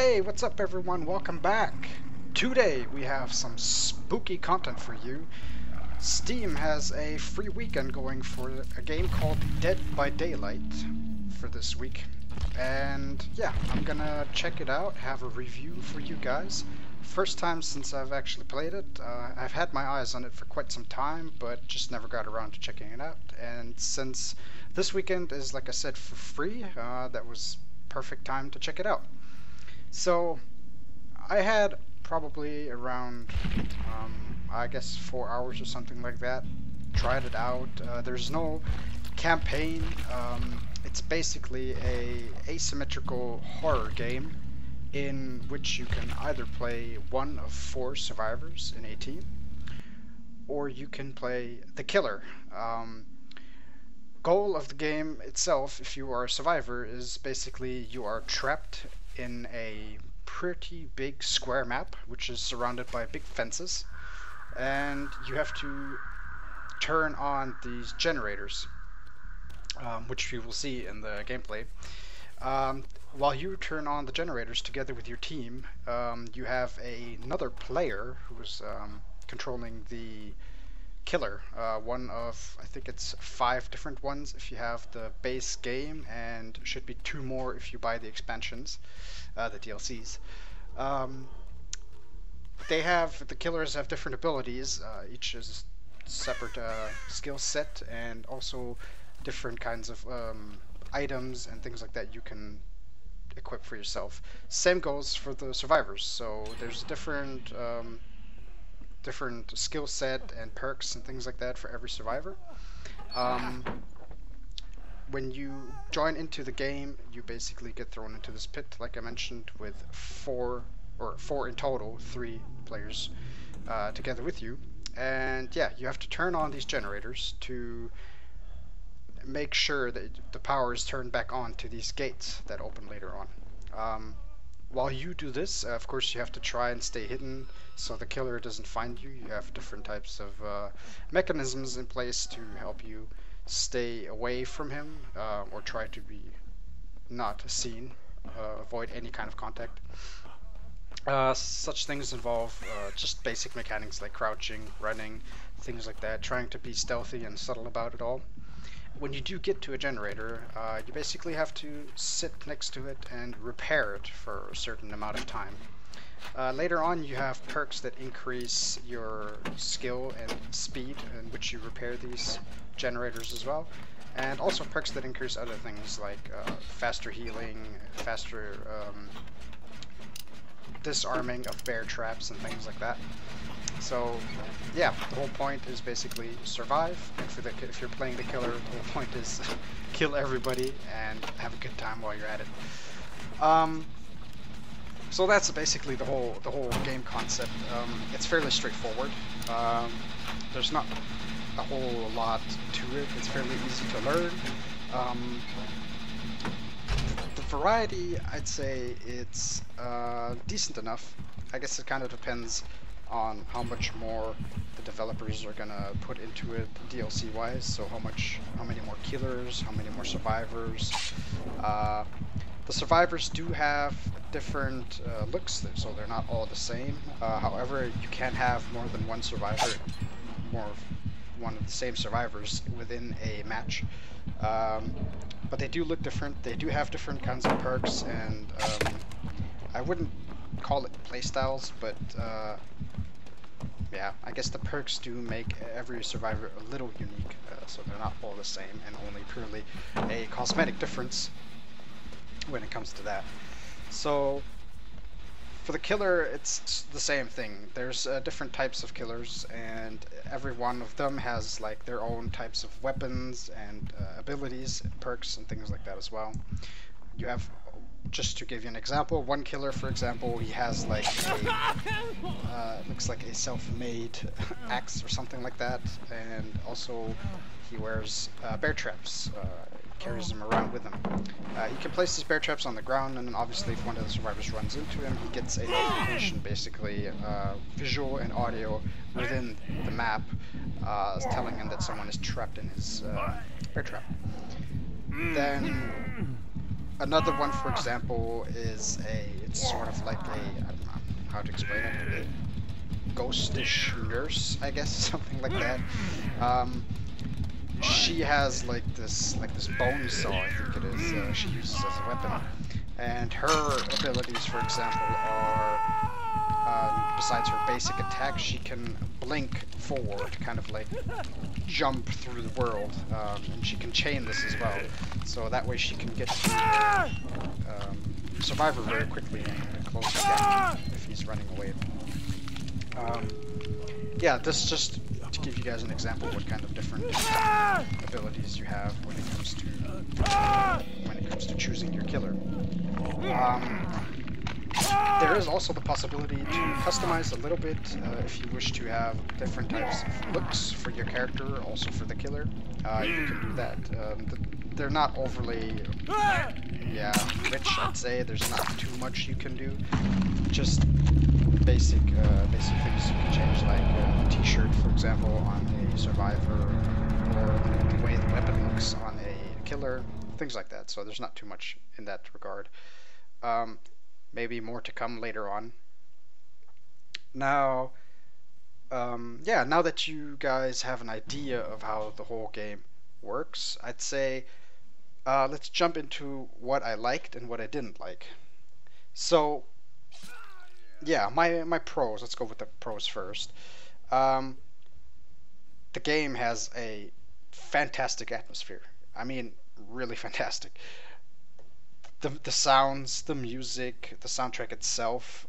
Hey, what's up everyone? Welcome back. Today we have some spooky content for you. Steam has a free weekend going for a game called Dead by Daylight for this week. And yeah, I'm gonna check it out, have a review for you guys. First time since I've actually played it. I've had my eyes on it for quite some time, but just never got around to checking it out. And since this weekend is, like I said, for free, that was perfect time to check it out. So I had probably around, I guess 4 hours or something like that. Tried it out. There's no campaign. It's basically a asymmetrical horror game in which you can either play one of 4 survivors in a team, or you can play the killer. Goal of the game itself, if you are a survivor, is basically you are trapped in a pretty big square map, which is surrounded by big fences, and you have to turn on these generators, which you will see in the gameplay. While you turn on the generators together with your team, you have another player who is controlling the killer, one of, I think it's 5 different ones if you have the base game, and should be 2 more if you buy the expansions, the DLCs. The killers have different abilities, each is separate skill set, and also different kinds of items and things like that you can equip for yourself. Same goes for the survivors, so there's different skill set and perks and things like that for every survivor. When you join into the game, you basically get thrown into this pit, like I mentioned, with 4 in total, 3 players together with you. And yeah, you have to turn on these generators to make sure that the power is turned back on to these gates that open later on. While you do this, of course, you have to try and stay hidden so the killer doesn't find you. You have different types of mechanisms in place to help you stay away from him, or try to be not seen, avoid any kind of contact. Such things involve just basic mechanics like crouching, running, things like that, trying to be stealthy and subtle about it all. When you do get to a generator, you basically have to sit next to it and repair it for a certain amount of time. Later on, you have perks that increase your skill and speed in which you repair these generators as well, and also perks that increase other things like faster healing, faster disarming of bear traps and things like that. So yeah, the whole point is basically survive, and if you're playing the killer, the whole point is kill everybody and have a good time while you're at it. So that's basically the whole game concept. It's fairly straightforward. There's not a whole lot to it. It's fairly easy to learn. The variety, I'd say it's decent enough. I guess it kind of depends on how much more the developers are gonna put into it DLC wise. So how many more killers, how many more survivors. The survivors do have different looks, so they're not all the same. However, you can have more than one survivor, one of the same survivors within a match. But they do look different. They do have different kinds of perks, and I wouldn't call it playstyles, but yeah, I guess the perks do make every survivor a little unique, so they're not all the same and only purely a cosmetic difference when it comes to that. So for the killer, it's the same thing. There's different types of killers, and every one of them has like their own types of weapons and abilities, and perks, and things like that as well. You have, just to give you an example, one killer, for example, he has like looks like a self-made axe or something like that, and also he wears bear traps. Carries them around with him. He can place these bear traps on the ground, and then obviously if one of the survivors runs into him, he gets a notification, basically visual and audio within the map, telling him that someone is trapped in his bear trap. Then another one, for example, is It's sort of like a, I don't know how to explain it, a ghostish nurse, I guess, something like that. She has like this bone saw, I think it is, she uses as a weapon. And her abilities, for example, are, besides her basic attack, she can blink forward, kind of like jump through the world, and she can chain this as well. So that way she can get to Survivor very quickly and close the gap if he's running away. Yeah, this just to give you guys an example what kind of different abilities you have when it comes to choosing your killer. There is also the possibility to customize a little bit if you wish to have different types of looks for your character, also for the killer. You can do that. They're not overly, rich, I'd say. There's not too much you can do. Just basic things you can change, like a t-shirt, for example, on a survivor, or the way the weapon looks on a killer, things like that. So there's not too much in that regard. Maybe more to come later on. Now, now that you guys have an idea of how the whole game works, I'd say let's jump into what I liked and what I didn't like. So, yeah, my pros. Let's go with the pros first. The game has a fantastic atmosphere. I mean, really fantastic. The sounds, the music, the soundtrack itself,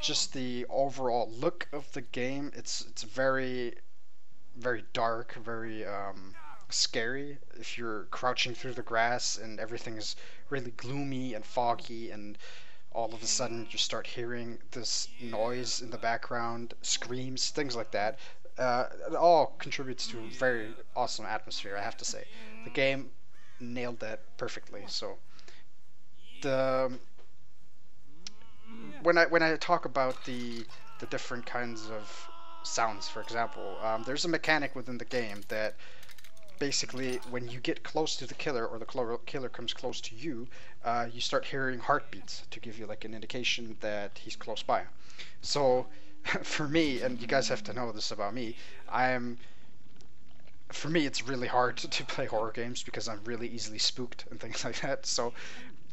just the overall look of the game. It's very, very dark, very scary. If you're crouching through the grass and everything is really gloomy and foggy, and all of a sudden you start hearing this noise in the background, screams, things like that. It all contributes to a very awesome atmosphere, I have to say. The game nailed that perfectly. So when I talk about the different kinds of sounds, for example, there's a mechanic within the game that basically when you get close to the killer, or the killer comes close to you, you start hearing heartbeats to give you like an indication that he's close by. So for me, and you guys have to know this about me, for me, it's really hard to play horror games because I'm really easily spooked and things like that. So,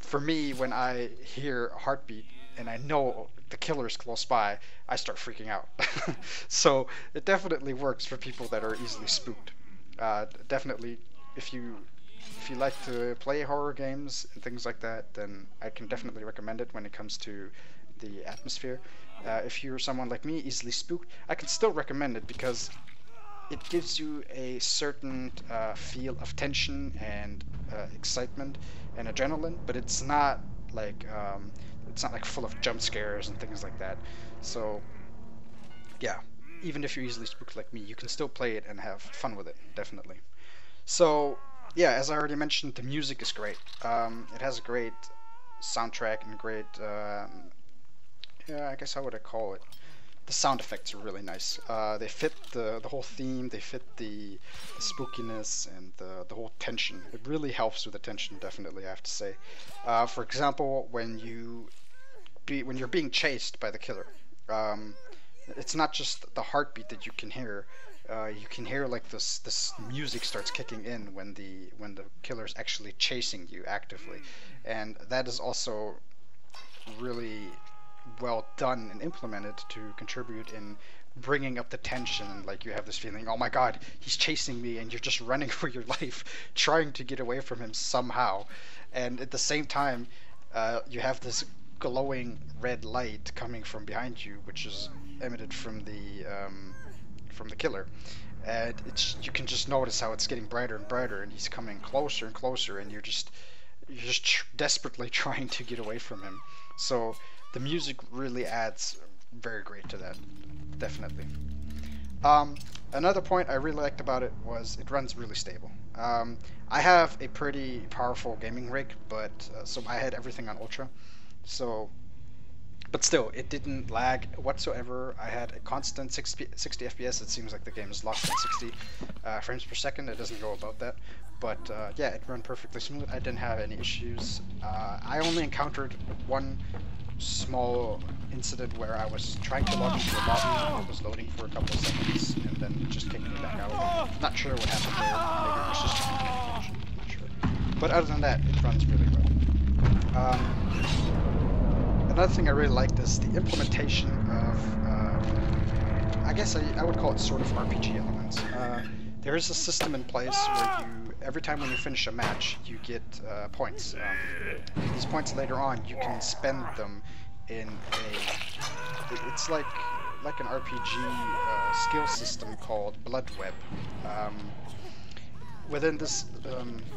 for me, when I hear a heartbeat and I know the killer is close by, I start freaking out. So, it definitely works for people that are easily spooked. Definitely, if you like to play horror games and things like that, then I can definitely recommend it when it comes to the atmosphere. If you're someone like me, easily spooked, I can still recommend it because it gives you a certain feel of tension and excitement and adrenaline, but it's not like full of jump scares and things like that. So yeah, even if you're easily spooked like me, you can still play it and have fun with it, definitely. So yeah, as I already mentioned, the music is great. It has a great soundtrack and great I guess how would I call it? The sound effects are really nice. They fit the whole theme. They fit the spookiness and the whole tension. It really helps with the tension, definitely, I have to say. For example, when you're being chased by the killer, it's not just the heartbeat that you can hear. You can hear like this music starts kicking in when the killer's actually chasing you actively, and that is also really well done and implemented to contribute in bringing up the tension. Like, you have this feeling, oh my god, he's chasing me, and you're just running for your life trying to get away from him somehow. And at the same time, you have this glowing red light coming from behind you, which is emitted from the killer, and you can just notice how it's getting brighter and brighter, and he's coming closer and closer, and you're just desperately trying to get away from him. So the music really adds very great to that, definitely. Another point I really liked about it was it runs really stable. I have a pretty powerful gaming rig, but so I had everything on ultra. So, But still, it didn't lag whatsoever. I had a constant 60 FPS. It seems like the game is locked at 60 frames per second. It doesn't go above that. But yeah, it ran perfectly smooth. I didn't have any issues. I only encountered one small incident where I was trying to log into a lobby. It was loading for a couple of seconds and then just kicking me back out. Not sure what happened there. Maybe it was just communication. Not sure. But other than that, it runs really well. Another thing I really liked is the implementation of, I guess I would call it sort of RPG elements. There is a system in place where every time when you finish a match, you get points. These points later on, you can spend them in it's like an RPG skill system called Blood Web. Within this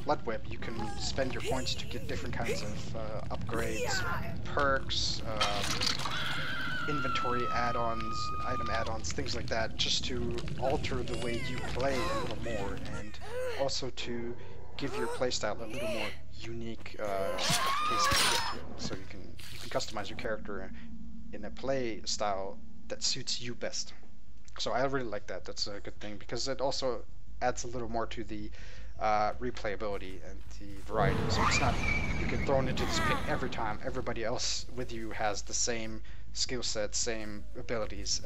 Blood Web, you can spend your points to get different kinds of upgrades, perks, inventory add-ons, item add-ons, things like that, just to alter the way you play a little more, and also to give your playstyle a little more unique taste to it. So you can customize your character in a play style that suits you best. So I really like that. That's a good thing because it also adds a little more to the replayability and the variety. So it's not you get thrown into this pit every time. Everybody else with you has the same skill set, same abilities.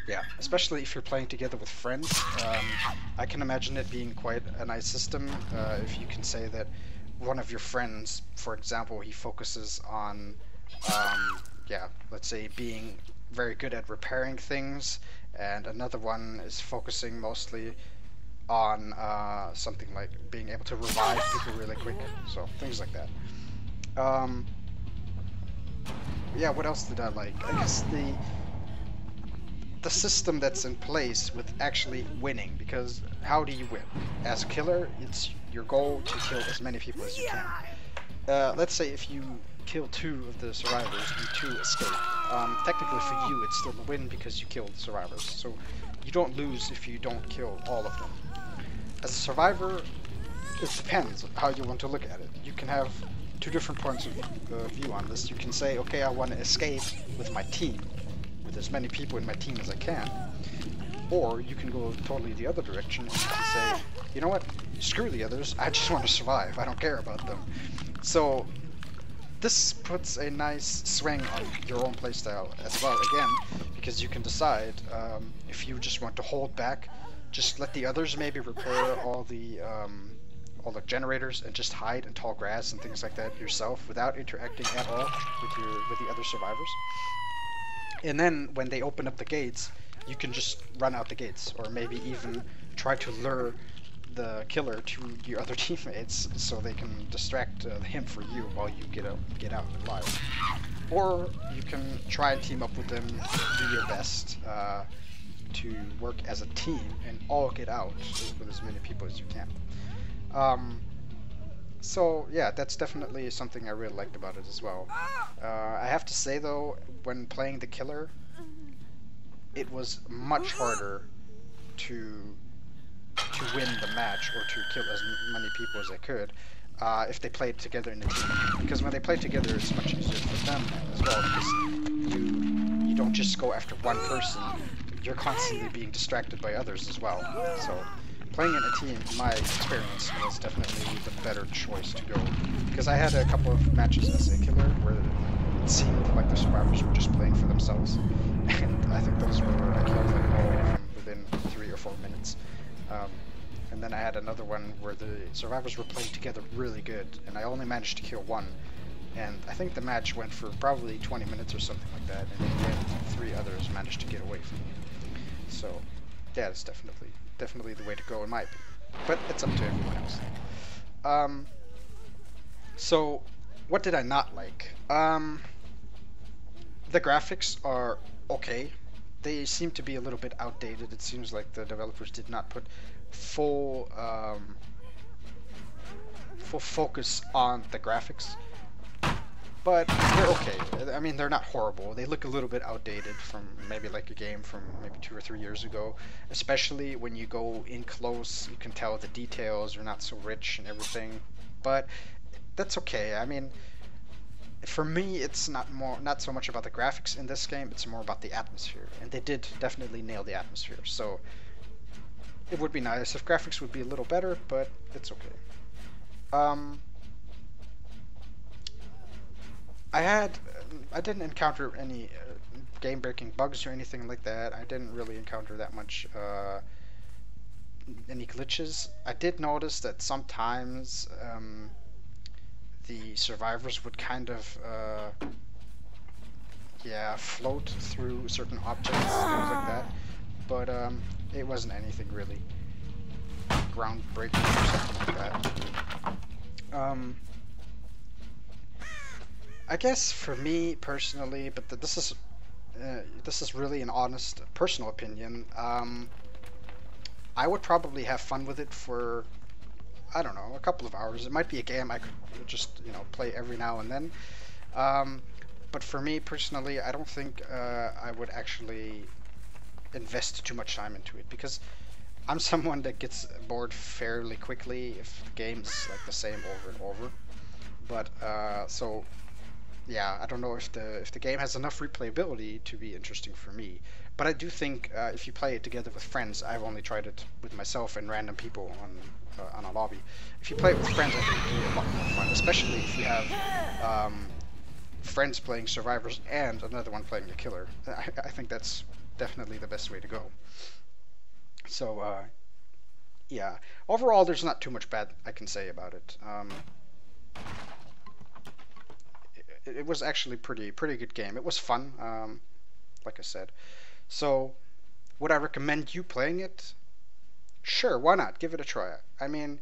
Yeah, especially if you're playing together with friends. I can imagine it being quite a nice system if you can say that one of your friends, for example, he focuses on, yeah, let's say being very good at repairing things, and another one is focusing mostly on something like being able to revive people really quick. So things like that. Yeah, what else did I like? I guess the system that's in place with actually winning, because how do you win? As a killer, it's your goal to kill as many people as you can. Let's say if you kill 2 of the survivors and 2 escape. Technically for you it's still a win because you killed the survivors, so you don't lose if you don't kill all of them. As a survivor, it depends how you want to look at it. You can have 2 different points of view on this. You can say, okay, I want to escape with my team, with as many people in my team as I can. Or you can go totally the other direction and you can say, you know what, screw the others, I just want to survive, I don't care about them. So this puts a nice swing on your own playstyle as well, again, because you can decide if you just want to hold back, just let the others maybe repair all the generators and just hide in tall grass and things like that yourself without interacting at all with the other survivors. And then when they open up the gates, you can just run out the gates, or maybe even try to lure the killer to your other teammates so they can distract him for you while you get out alive. Or you can try and team up with them, do your best to work as a team and all get out with as many people as you can. So yeah, that's definitely something I really liked about it as well. I have to say though, when playing the killer, it was much harder to win the match or to kill as many people as I could if they played together in a team. Because when they play together, it's much easier for them as well, because you don't just go after one person, you're constantly being distracted by others as well. So playing in a team, in my experience, was definitely the better choice to go. Because I had a couple of matches as a killer where it seemed like the survivors were just playing for themselves. And I think those were, I killed like all of them within 3 or 4 minutes. And then I had another one where the survivors were playing together really good, and I only managed to kill 1. And I think the match went for probably 20 minutes or something like that, and in the end, 3 others managed to get away from me. So, yeah, it's definitely the way to go in my opinion. But it's up to everyone else. So, what did I not like? The graphics are okay. They seem to be a little bit outdated. It seems like the developers did not put full focus on the graphics. But they're okay. I mean, they're not horrible. They look a little bit outdated from maybe like a game from maybe 2 or 3 years ago. Especially when you go in close, you can tell the details are not so rich and everything. But that's okay. I mean, For me, it's not so much about the graphics in this game. It's more about the atmosphere, and they did definitely nail the atmosphere. So it would be nice if graphics would be a little better, but it's okay. Um, I didn't encounter any game-breaking bugs or anything like that. I didn't really encounter that much any glitches. I did notice that sometimes the survivors would kind of yeah, float through certain objects, things like that. But it wasn't anything really groundbreaking or something like that. I guess for me personally, but this is really an honest personal opinion. I would probably have fun with it for, I don't know, a couple of hours. It might be a game I could just, play every now and then. But for me personally, I don't think I would actually invest too much time into it, because I'm someone that gets bored fairly quickly if the game's like the same over and over. But so yeah, I don't know if the game has enough replayability to be interesting for me. But I do think if you play it together with friends, I've only tried it with myself and random people on a lobby. If you play it with friends, I think it'll be a lot more fun, especially if you have friends playing survivors and another one playing a killer. I think that's definitely the best way to go. So yeah, overall, there's not too much bad I can say about it. It was actually pretty good game. It was fun, like I said. So, would I recommend you playing it? Sure, why not? Give it a try. I mean,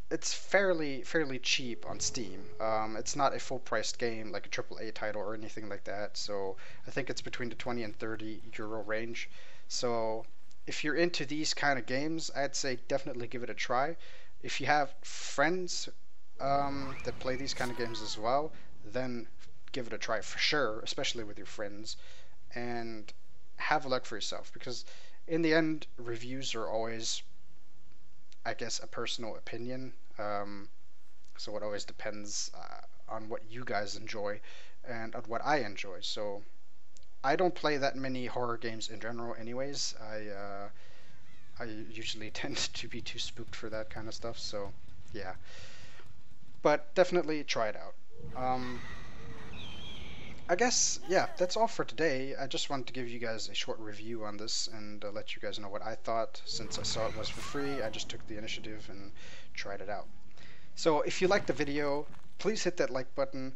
it's fairly cheap on Steam. It's not a full-priced game like a AAA title or anything like that. So I think it's between the 20 and 30 euro range. So if you're into these kind of games, I'd say definitely give it a try. If you have friends that play these kind of games as well, then give it a try for sure, especially with your friends, and have a look for yourself, because in the end, reviews are always, I guess, a personal opinion. So it always depends on what you guys enjoy and on what I enjoy. So I don't play that many horror games in general, anyways. I usually tend to be too spooked for that kind of stuff. So yeah, but definitely try it out. I guess, yeah, that's all for today. I just wanted to give you guys a short review on this and let you guys know what I thought. Since I saw it was for free, I just took the initiative and tried it out. So if you liked the video, please hit that like button.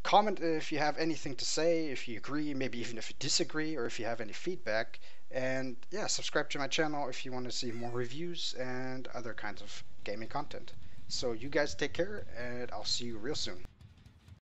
Comment if you have anything to say, if you agree, maybe even if you disagree, or if you have any feedback. And yeah, subscribe to my channel if you want to see more reviews and other kinds of gaming content. So you guys take care, and I'll see you real soon.